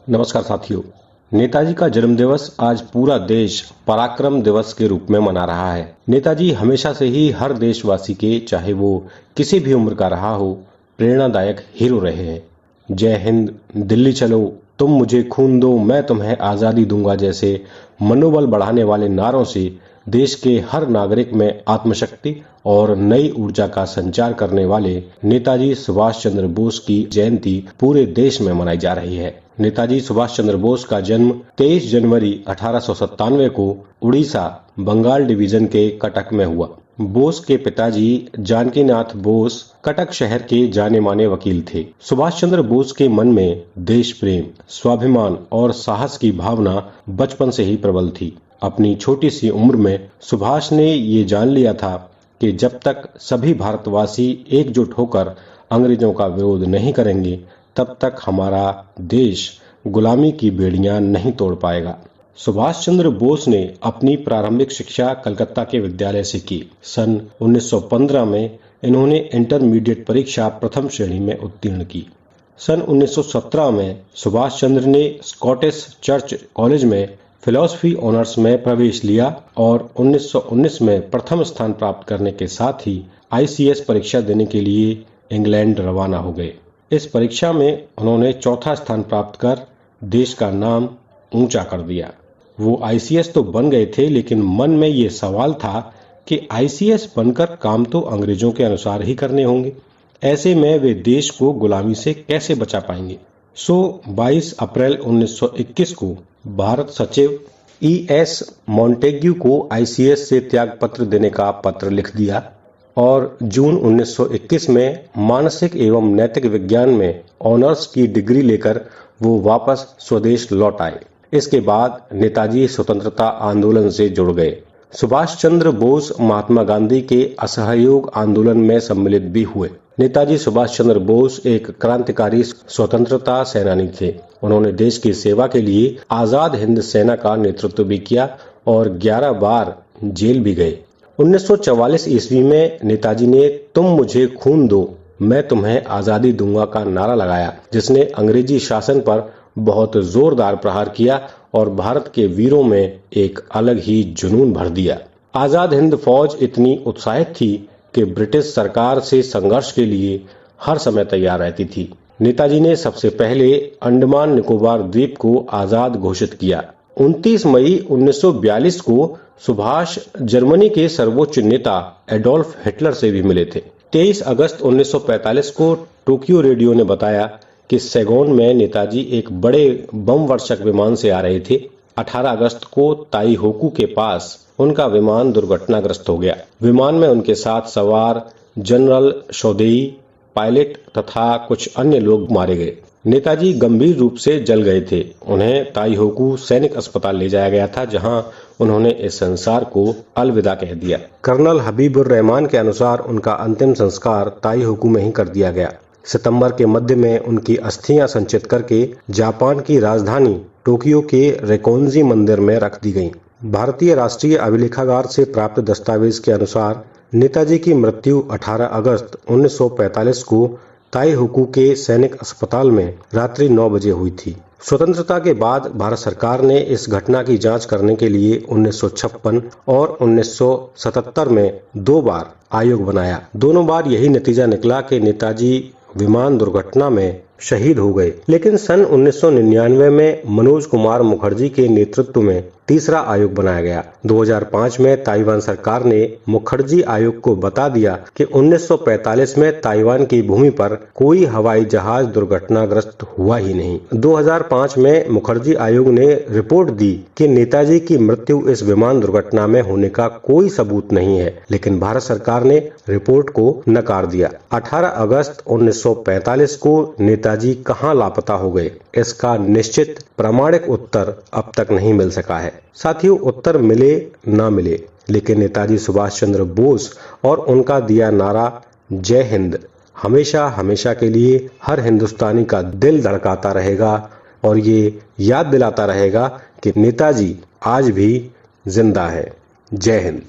नमस्कार साथियों। नेताजी का जन्म दिवस आज पूरा देश पराक्रम दिवस के रूप में मना रहा है। नेताजी हमेशा से ही हर देशवासी के, चाहे वो किसी भी उम्र का रहा हो, प्रेरणादायक हीरो रहे हैं। जय हिंद, दिल्ली चलो, तुम मुझे खून दो, मैं तुम्हें आजादी दूंगा जैसे मनोबल बढ़ाने वाले नारों से देश के हर नागरिक में आत्मशक्ति और नई ऊर्जा का संचार करने वाले नेताजी सुभाष चंद्र बोस की जयंती पूरे देश में मनाई जा रही है। नेताजी सुभाष चंद्र बोस का जन्म 23 जनवरी 1897 को उड़ीसा, बंगाल डिवीजन के कटक में हुआ। बोस के पिताजी जानकीनाथ बोस कटक शहर के जाने माने वकील थे। सुभाष चंद्र बोस के मन में देश प्रेम, स्वाभिमान और साहस की भावना बचपन से ही प्रबल थी। अपनी छोटी सी उम्र में सुभाष ने ये जान लिया था कि जब तक सभी भारतवासी एकजुट होकर अंग्रेजों का विरोध नहीं करेंगे, तब तक हमारा देश गुलामी की बेड़ियां नहीं तोड़ पाएगा। सुभाष चंद्र बोस ने अपनी प्रारंभिक शिक्षा कलकत्ता के विद्यालय से की। सन 1915 में इन्होंने इंटरमीडिएट परीक्षा प्रथम श्रेणी में उत्तीर्ण की। सन 1917 में सुभाष चंद्र ने स्कॉटिश चर्च कॉलेज में फिलॉसफी ऑनर्स में प्रवेश लिया और 1919 में प्रथम स्थान प्राप्त करने के साथ ही ICS परीक्षा देने के लिए इंग्लैंड रवाना हो गए। इस परीक्षा में उन्होंने चौथा स्थान प्राप्त कर देश का नाम ऊंचा कर दिया। वो ICS तो बन गए थे, लेकिन मन में ये सवाल था कि ICS बनकर काम तो अंग्रेजों के अनुसार ही करने होंगे। ऐसे में वे देश को गुलामी से कैसे बचा पाएंगे। 22 अप्रैल 1921 को भारत सचिव ES मॉन्टेग्यू को ICS से त्याग पत्र देने का पत्र लिख दिया और जून 1921 में मानसिक एवं नैतिक विज्ञान में ऑनर्स की डिग्री लेकर वो वापस स्वदेश लौट आए। इसके बाद नेताजी स्वतंत्रता आंदोलन से जुड़ गए। सुभाष चंद्र बोस महात्मा गांधी के असहयोग आंदोलन में सम्मिलित भी हुए। नेताजी सुभाष चंद्र बोस एक क्रांतिकारी स्वतंत्रता सेनानी थे। उन्होंने देश की सेवा के लिए आजाद हिंद सेना का नेतृत्व भी किया और 11 बार जेल भी गए। 1944 ईस्वी में नेताजी ने तुम मुझे खून दो, मैं तुम्हें आजादी दूंगा का नारा लगाया, जिसने अंग्रेजी शासन पर बहुत जोरदार प्रहार किया और भारत के वीरों में एक अलग ही जुनून भर दिया। आजाद हिंद फौज इतनी उत्साहित थी कि ब्रिटिश सरकार से संघर्ष के लिए हर समय तैयार रहती थी। नेताजी ने सबसे पहले अंडमान निकोबार द्वीप को आजाद घोषित किया। 29 मई 1942 को सुभाष जर्मनी के सर्वोच्च नेता एडोल्फ हिटलर से भी मिले थे। 23 अगस्त 1945 को टोक्यो रेडियो ने बताया कि सैगोन में नेताजी एक बड़े बम वर्षक विमान से आ रहे थे। 18 अगस्त को ताईहोकू के पास उनका विमान दुर्घटनाग्रस्त हो गया। विमान में उनके साथ सवार जनरल शोदेई, पायलट तथा कुछ अन्य लोग मारे गए। नेताजी गंभीर रूप से जल गए थे। उन्हें ताईहोकू सैनिक अस्पताल ले जाया गया था, जहां उन्होंने इस संसार को अलविदा कह दिया। कर्नल हबीबुर रहमान के अनुसार उनका अंतिम संस्कार ताईहोकू में ही कर दिया गया। सितंबर के मध्य में उनकी अस्थियां संचित करके जापान की राजधानी टोक्यो के रेकोंजी मंदिर में रख दी गईं। भारतीय राष्ट्रीय अभिलेखागार से प्राप्त दस्तावेज के अनुसार नेताजी की मृत्यु 18 अगस्त 1945 को ताईहोकू के सैनिक अस्पताल में रात्रि 9 बजे हुई थी। स्वतंत्रता के बाद भारत सरकार ने इस घटना की जांच करने के लिए 1956 और 1977 में 2 बार आयोग बनाया। दोनों बार यही नतीजा निकला कि नेताजी विमान दुर्घटना में शहीद हो गए। लेकिन सन 1999 में मनोज कुमार मुखर्जी के नेतृत्व में तीसरा आयोग बनाया गया। 2005 में ताइवान सरकार ने मुखर्जी आयोग को बता दिया कि 1945 में ताइवान की भूमि पर कोई हवाई जहाज दुर्घटनाग्रस्त हुआ ही नहीं। 2005 में मुखर्जी आयोग ने रिपोर्ट दी कि नेताजी की मृत्यु इस विमान दुर्घटना में होने का कोई सबूत नहीं है, लेकिन भारत सरकार ने रिपोर्ट को नकार दिया। 18 अगस्त 1945 को नेताजी कहां लापता हो गए, इसका निश्चित प्रामाणिक उत्तर अब तक नहीं मिल सका है। साथियों, उत्तर मिले ना मिले, लेकिन नेताजी सुभाष चंद्र बोस और उनका दिया नारा जय हिंद हमेशा हमेशा के लिए हर हिंदुस्तानी का दिल धड़काता रहेगा और ये याद दिलाता रहेगा कि नेताजी आज भी जिंदा है। जय हिंद।